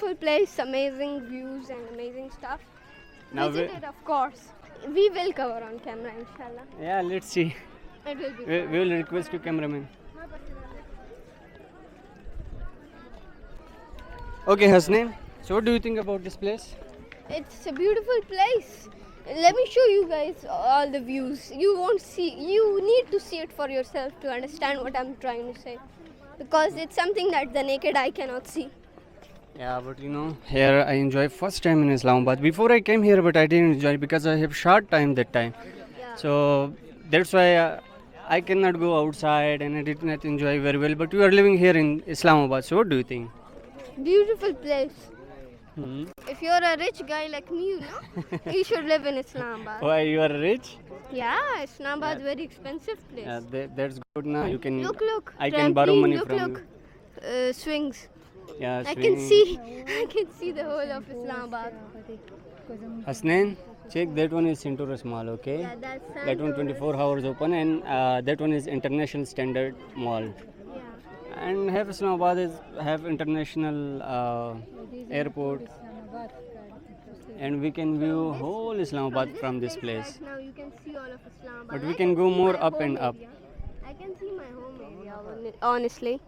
beautiful place, amazing views and amazing stuff. Now Visit it, of course. We will cover on camera, inshallah. yeah, let's see. It will be We fun. will request to cameraman. Okay, Hasnain. So what do you think about this place? It's a beautiful place. Let me show you guys all the views. You won't see, you need to see it for yourself to understand what I'm trying to say. Because it's something that the naked eye cannot see. Yeah, but here I enjoy first time in Islamabad. Before I came here, but I didn't enjoy because I have short time that time. Yeah. So that's why I cannot go outside and I did not enjoy very well. But you are living here in Islamabad. So what do you think? Beautiful place. Hmm. If you're a rich guy like me, you should live in Islamabad. Why you are rich? Yeah, Islamabad is very expensive place. Yeah, that's good now. You can. Look. I can borrow trampoline, money look, from look. Swings. you. Yeah, I can see the whole of Islamabad. Hasnain, check that one is Centaurus Mall, okay? Yeah, that's That one 24 hours open and that one is International Standard Mall. Yeah. And have Islamabad have international airport and we can view whole Islamabad from this place. Right now you can see all of Islamabad. But we I can go see more my up home and up. area. I can see my home area, honestly.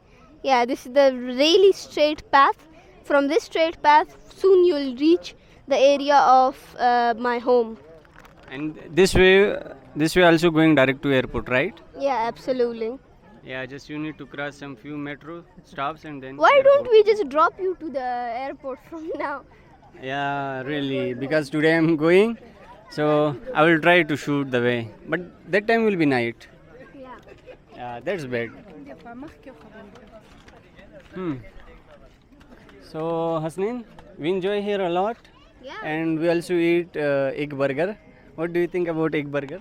Yeah, this is the really straight path. From this straight path, soon you'll reach the area of my home. And this way also going direct to airport, right? Yeah, absolutely. Yeah, just you need to cross some few metro stops and then. Why airport. don't we just drop you to the airport from now? Yeah, really, because today I'm going, so I will try to shoot the way. But that time will be night. Yeah. Yeah, that's bad. So, Hasnain, we enjoy here a lot Yeah. and we also eat egg burger. What do you think about egg burger?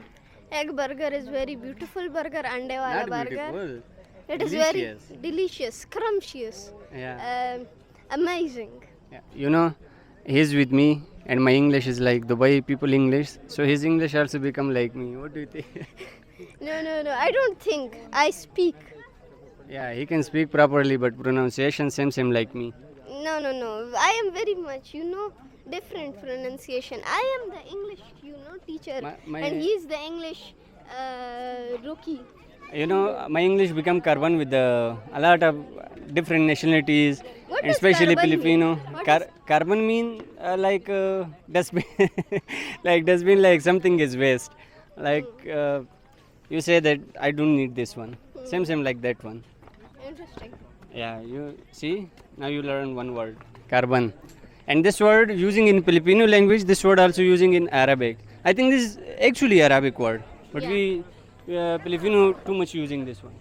Egg burger is very beautiful burger, ande wala Not burger. beautiful. It is Delicious. very delicious, scrumptious, Yeah. amazing. Yeah. He's with me and my English is like Dubai people English. So his English also become like me. What do you think? No, I don't think. I speak. Yeah, he can speak properly but pronunciation same like me. No. I am very much, different pronunciation. I am the English, teacher. My- And he is the English rookie. My English become carbon with a lot of different nationalities, What and does especially carbon mean? Filipino. What Carbon mean like dustbin, like dustbin, like something is waste. Like you say that I don't need this one. Same like that one. Interesting. Yeah, you see, now you learn one word, carbon. And this word using in Filipino language, this word also using in Arabic. I think this is actually Arabic word, but Yeah. we Filipino too much using this one.